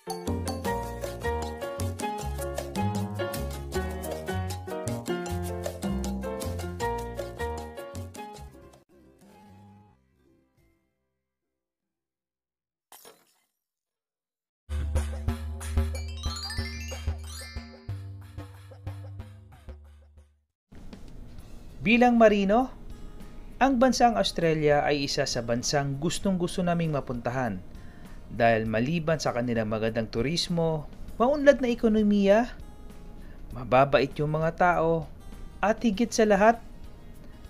Bilang marino, ang bansang Australia ay isa sa bansang gustong-gusto naming mapuntahan dahil maliban sa kanilang magandang turismo, maunlad na ekonomiya, mababait yung mga tao, at higit sa lahat,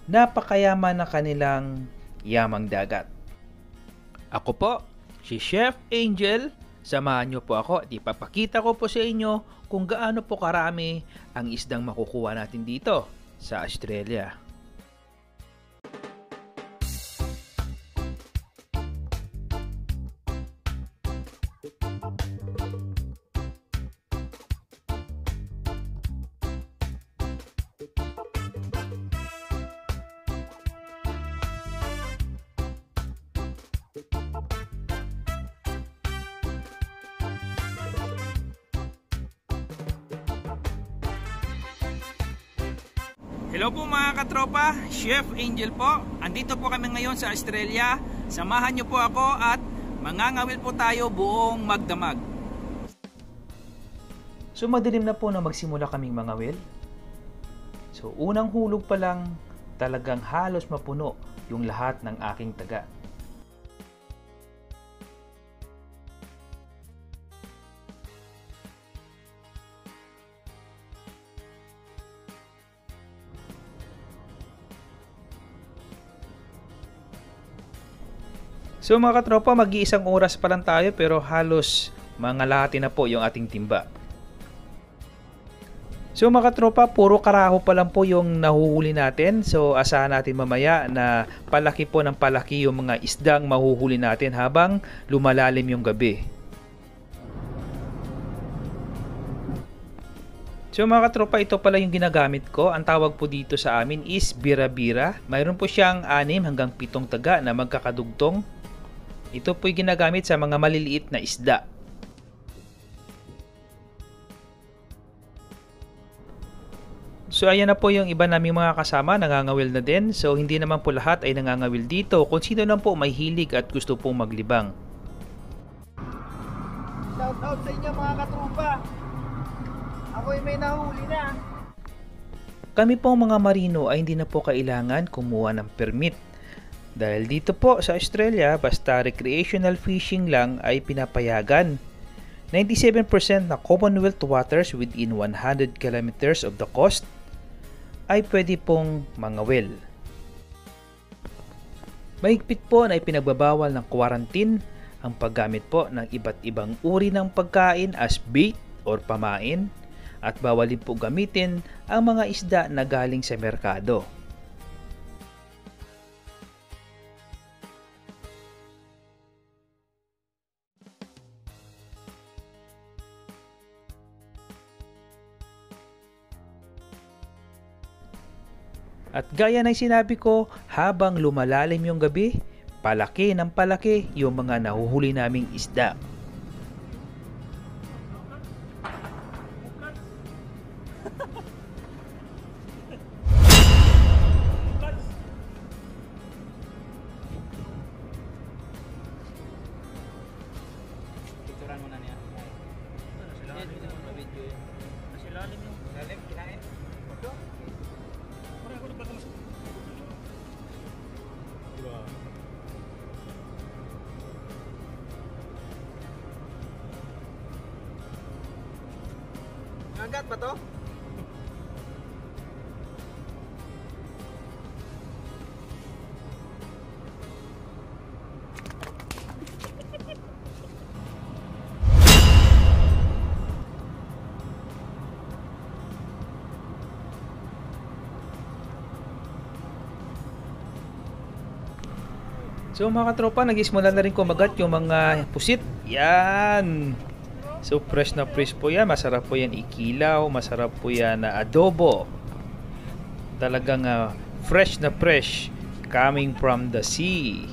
napakayaman ng kanilang yamang dagat. Ako po, si Chef Angel. Samahan niyo po ako at ipapakita ko po sa inyo kung gaano po karami ang isdang makukuha natin dito sa Australia. Hello po mga katropa, Chef Angel po. Andito po kami ngayon sa Australia. Samahan niyo po ako at mangangawil po tayo buong magdamag. So madilim na po na magsimula kaming mangawil. So unang hulog pa lang talagang halos mapuno yung lahat ng aking taga. So mga katropa, mag-iisang oras pa lang tayo pero halos mga lahati na po yung ating timba. So mga katropa, puro karaho pa lang po yung nahuhuli natin. So asahan natin mamaya na palaki po ng palaki yung mga isdang mahuhuli natin habang lumalalim yung gabi. So mga katropa, ito pala yung ginagamit ko. Ang tawag po dito sa amin is bira-bira. Mayroon po siyang 6 hanggang 7 taga na magkakadugtong. Ito po'y ginagamit sa mga maliliit na isda. So ayan na po yung iba naming mga kasama, nangangawil na din. So hindi naman po lahat ay nangangawil dito. Kung sino lang po may hilig at gusto pong maglibang. Shout out sa inyo mga katropa. Ako'y may nahuli na. Kami pong mga marino ay hindi na po kailangan kumuha ng permit. Dahil dito po sa Australia, basta recreational fishing lang ay pinapayagan. 97% na Commonwealth waters within 100 kilometers of the coast ay pwede pong mangawil. Mahigpit po na ipinagbabawal ng quarantine ang paggamit po ng iba't ibang uri ng pagkain as bait or pamain at bawal din po gamitin ang mga isda na galing sa merkado. At gaya ng sinabi ko, habang lumalalim yung gabi, palaki ng palaki yung mga nahuhuli naming isda. Picturean mo na niya. Nasilalim yung lalim, kinain. Ito? Nangat ba to? So mga katropa, nag-ismula na rin kumagat yung mga pusit. Yan! So fresh na fresh po yan. Masarap po yan ikilaw. Masarap po yan na adobo. Talagang fresh na fresh coming from the sea.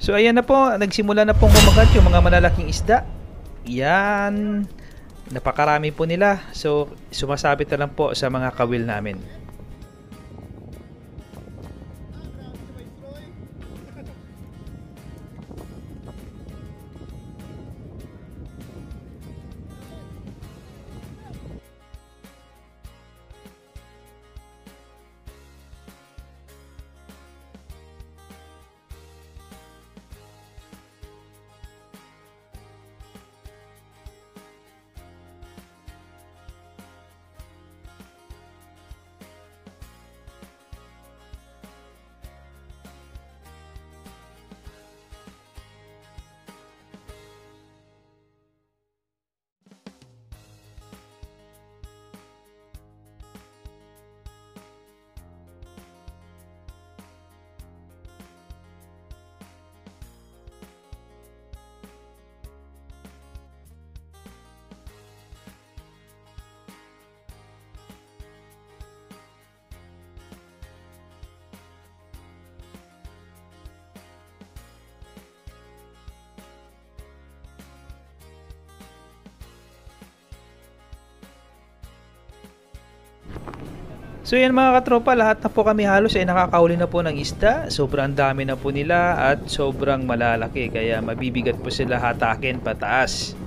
So ayan na po, nagsimula na pong kumagat yung mga malalaking isda. Yan, napakarami po nila. So sumasabit na lang po sa mga kawil namin. So yan mga katropa, lahat na po kami halos ay nakakahuli na po ng isda. Sobrang dami na po nila at sobrang malalaki, kaya mabibigat po sila hatakin pataas.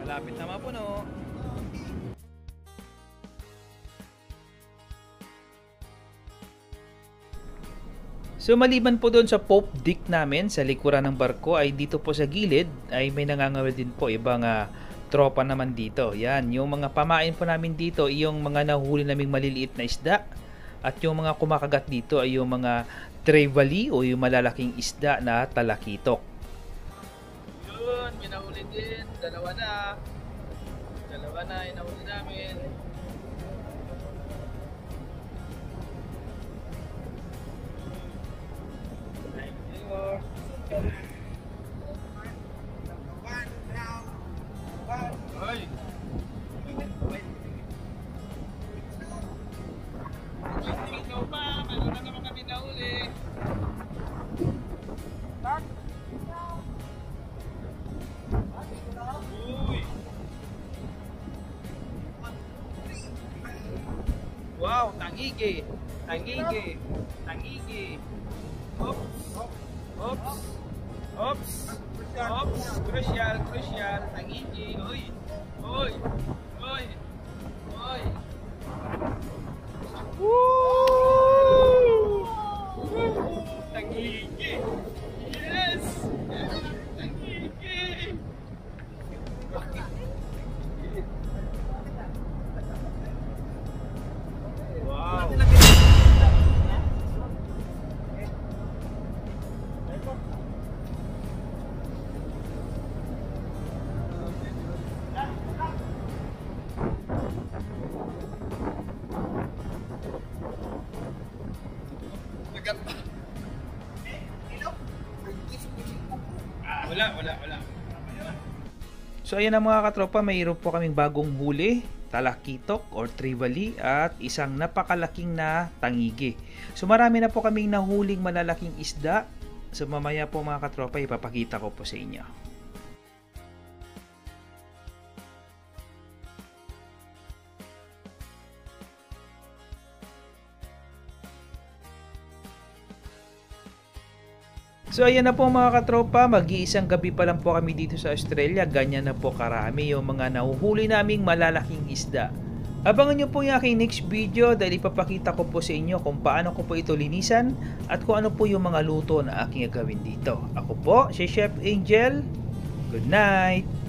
Malapit na mapuno. So maliban po doon sa Pope Dick namin sa likuran ng barko, ay dito po sa gilid ay may nangangawil din po ibang tropa naman dito. Yan, yung mga pamain po namin dito, yung mga nahuli naming maliliit na isda, at yung mga kumakagat dito ay yung mga trevally o yung malalaking isda na talakitok. Yun, may nahuli din. Dalawa na yung nahuli namin. Ay! Ikaw pa, meron na naman kami nahuli. Uy! Wow, tangigi! Tangigi! Tangigi! Oops! Oops! Oops! Oops! Crucial! Crucial! Tangigi! Uy! Uy! Uy! Uy! Woo! Tangigi! Yes! Tangigi! Wow! Wala. So ayan na mga katropa, mayroon po kaming bagong huli, talakitok or trevally, at isang napakalaking na tangigi. So marami na po kaming nahuling malalaking isda. So mamaya po mga katropa, ipapakita ko po sa inyo. So ayan na po mga katropa, mag-iisang gabi pa lang po kami dito sa Australia, ganyan na po karami yung mga nahuhuli naming malalaking isda. Abangan nyo po yung aking next video dahil ipapakita ko po sa inyo kung paano ko po ito linisan at kung ano po yung mga luto na aking gagawin dito. Ako po si Chef Angel, good night!